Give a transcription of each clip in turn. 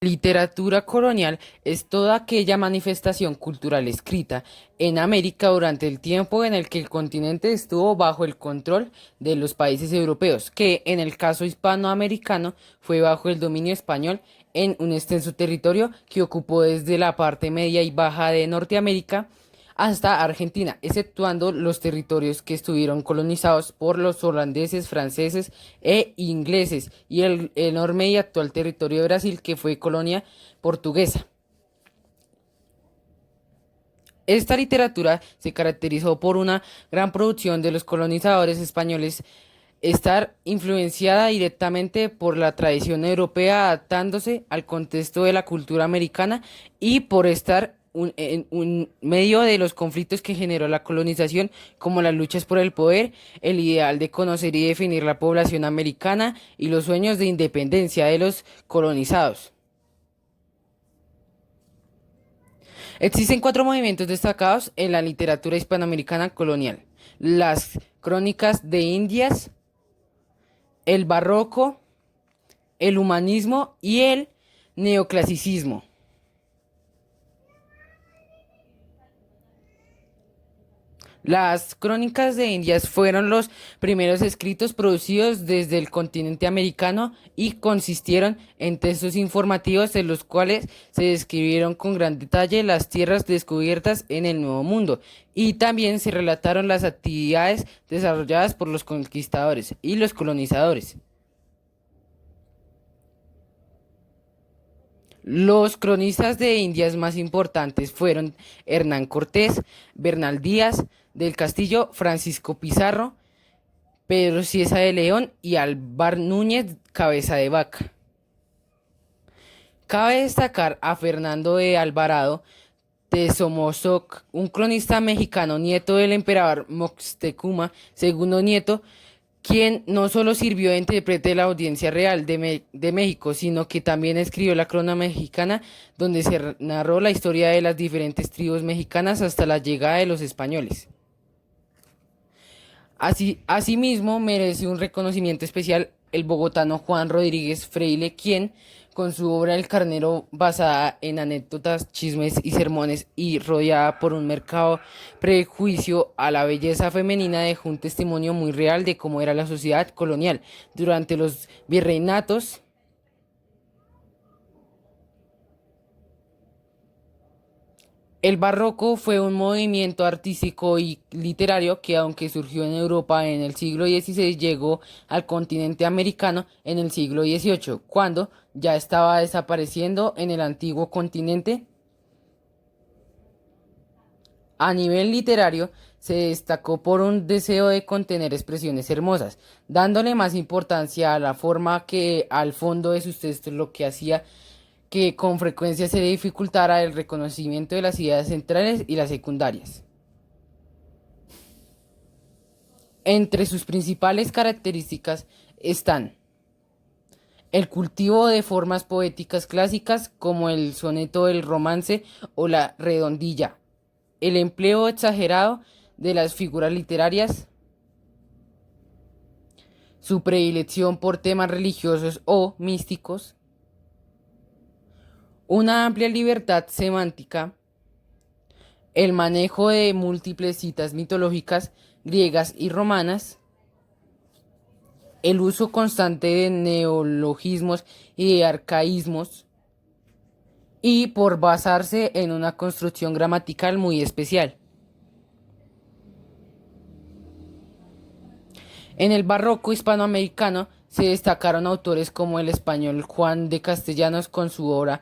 Literatura colonial es toda aquella manifestación cultural escrita en América durante el tiempo en el que el continente estuvo bajo el control de los países europeos, que en el caso hispanoamericano fue bajo el dominio español en un extenso territorio que ocupó desde la parte media y baja de Norteamérica hasta Argentina, exceptuando los territorios que estuvieron colonizados por los holandeses, franceses e ingleses, y el enorme y actual territorio de Brasil, que fue colonia portuguesa. Esta literatura se caracterizó por una gran producción de los colonizadores españoles, estar influenciada directamente por la tradición europea, adaptándose al contexto de la cultura americana y por estar en un medio de los conflictos que generó la colonización, como las luchas por el poder, el ideal de conocer y definir la población americana y los sueños de independencia de los colonizados. Existen cuatro movimientos destacados en la literatura hispanoamericana colonial: las crónicas de Indias, el barroco, el humanismo y el neoclasicismo. Las crónicas de Indias fueron los primeros escritos producidos desde el continente americano y consistieron en textos informativos en los cuales se describieron con gran detalle las tierras descubiertas en el Nuevo Mundo, y también se relataron las actividades desarrolladas por los conquistadores y los colonizadores. Los cronistas de Indias más importantes fueron Hernán Cortés, Bernal Díaz del Castillo, Francisco Pizarro, Pedro Cieza de León y Álvar Núñez Cabeza de Vaca. Cabe destacar a Fernando de Alvarado de Somozoc, un cronista mexicano, nieto del emperador Moctezuma II Nieto, quien no solo sirvió de intérprete de la Audiencia Real de México, sino que también escribió la Corona Mexicana, donde se narró la historia de las diferentes tribus mexicanas hasta la llegada de los españoles. Asimismo, merece un reconocimiento especial el bogotano Juan Rodríguez Freile, quien, con su obra El Carnero, basada en anécdotas, chismes y sermones y rodeada por un mercado prejuicio a la belleza femenina, dejó un testimonio muy real de cómo era la sociedad colonial durante los virreinatos. El barroco fue un movimiento artístico y literario que, aunque surgió en Europa en el siglo XVI, llegó al continente americano en el siglo XVIII, cuando ya estaba desapareciendo en el antiguo continente. A nivel literario, se destacó por un deseo de contener expresiones hermosas, dándole más importancia a la forma que al fondo de sus textos, lo que hacía que con frecuencia se dificultara el reconocimiento de las ideas centrales y las secundarias. Entre sus principales características están el cultivo de formas poéticas clásicas como el soneto, el romance o la redondilla, el empleo exagerado de las figuras literarias, su predilección por temas religiosos o místicos, una amplia libertad semántica, el manejo de múltiples citas mitológicas griegas y romanas, el uso constante de neologismos y de arcaísmos, y por basarse en una construcción gramatical muy especial. En el barroco hispanoamericano se destacaron autores como el español Juan de Castellanos con su obra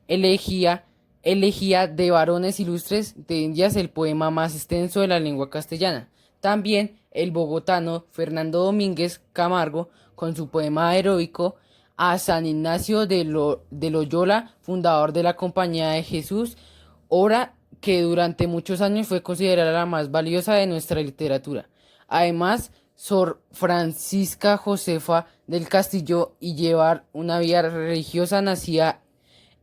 Elegía, Elegía de varones ilustres de Indias, el poema más extenso de la lengua castellana. También el bogotano Fernando Domínguez Camargo con su poema heroico a San Ignacio de Loyola, fundador de la Compañía de Jesús, obra que durante muchos años fue considerada la más valiosa de nuestra literatura. Además, Sor Francisca Josefa del Castillo y llevar una vida religiosa, nacida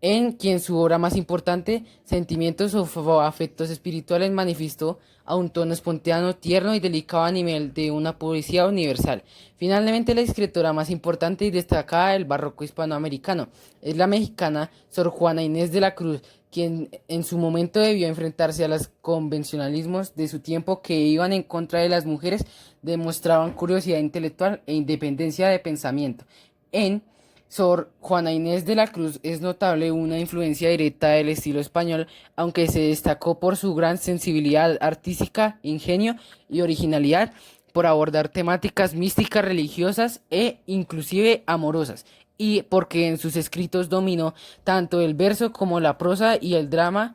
en quien su obra más importante, Sentimientos o Afectos Espirituales, manifestó a un tono espontáneo, tierno y delicado a nivel de una poesía universal. Finalmente, la escritora más importante y destacada del barroco hispanoamericano es la mexicana Sor Juana Inés de la Cruz, quien en su momento debió enfrentarse a los convencionalismos de su tiempo que iban en contra de las mujeres, demostraban curiosidad intelectual e independencia de pensamiento. En Sor Juana Inés de la Cruz es notable una influencia directa del estilo español, aunque se destacó por su gran sensibilidad artística, ingenio y originalidad por abordar temáticas místicas, religiosas e inclusive amorosas, y porque en sus escritos dominó tanto el verso como la prosa y el drama.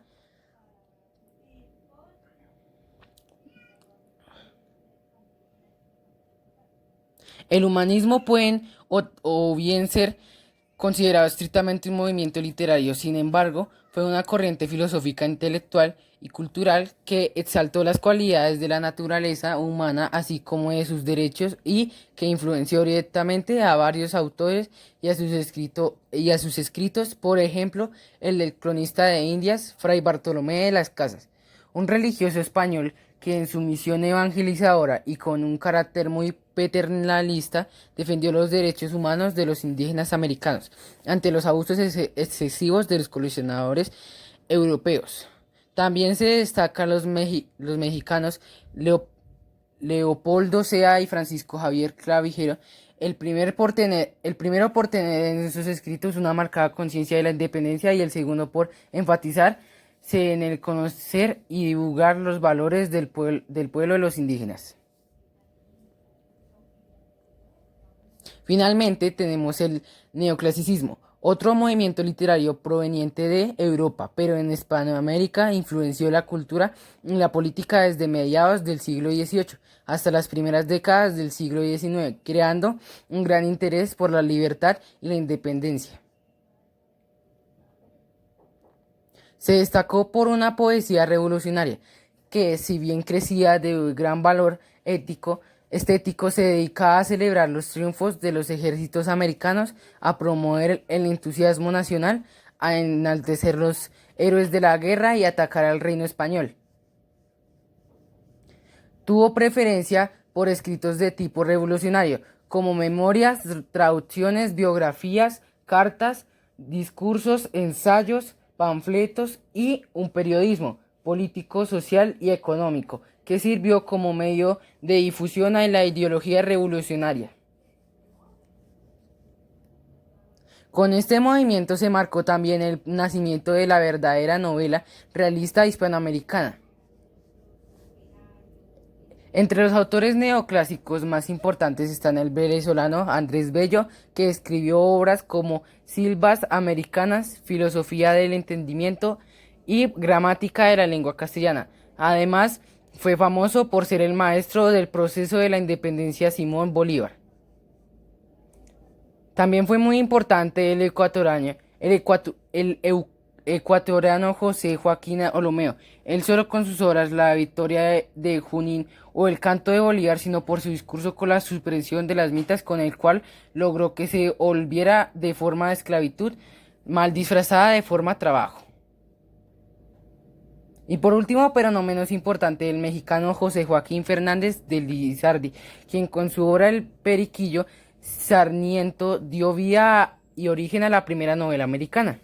El humanismo pueden o bien ser considerado estrictamente un movimiento literario, sin embargo, fue una corriente filosófica, intelectual y cultural que exaltó las cualidades de la naturaleza humana, así como de sus derechos, y que influenció directamente a varios autores y a sus escritos, por ejemplo, el del cronista de Indias, Fray Bartolomé de las Casas, un religioso español que en su misión evangelizadora y con un carácter muy paternalista defendió los derechos humanos de los indígenas americanos ante los abusos excesivos de los colisionadores europeos. También se destacan los mexicanos Leopoldo Sea y Francisco Javier Clavijero, el primero por tener en sus escritos una marcada conciencia de la independencia y el segundo por enfatizar en el conocer y divulgar los valores del pueblo de los indígenas. Finalmente tenemos el neoclasicismo, otro movimiento literario proveniente de Europa, pero en Hispanoamérica influenció la cultura y la política desde mediados del siglo XVIII hasta las primeras décadas del siglo XIX, creando un gran interés por la libertad y la independencia. Se destacó por una poesía revolucionaria, que si bien crecía de gran valor estético, se dedicaba a celebrar los triunfos de los ejércitos americanos, a promover el entusiasmo nacional, a enaltecer los héroes de la guerra y atacar al reino español. Tuvo preferencia por escritos de tipo revolucionario, como memorias, traducciones, biografías, cartas, discursos, ensayos, panfletos y un periodismo político, social y económico, que sirvió como medio de difusión a la ideología revolucionaria. Con este movimiento se marcó también el nacimiento de la verdadera novela realista hispanoamericana. Entre los autores neoclásicos más importantes están el venezolano Andrés Bello, que escribió obras como Silvas Americanas, Filosofía del Entendimiento y Gramática de la Lengua Castellana. Además, fue famoso por ser el maestro del proceso de la independencia Simón Bolívar. También fue muy importante ecuatoriano José Joaquín Olomeo, él solo con sus obras La Victoria de Junín o El Canto de Bolívar, sino por su discurso con la supresión de las mitas, con el cual logró que se volviera de forma de esclavitud, mal disfrazada de forma de trabajo. Y por último, pero no menos importante, el mexicano José Joaquín Fernández de Lizardi, quien con su obra El Periquillo Sarniento dio vida y origen a la primera novela americana.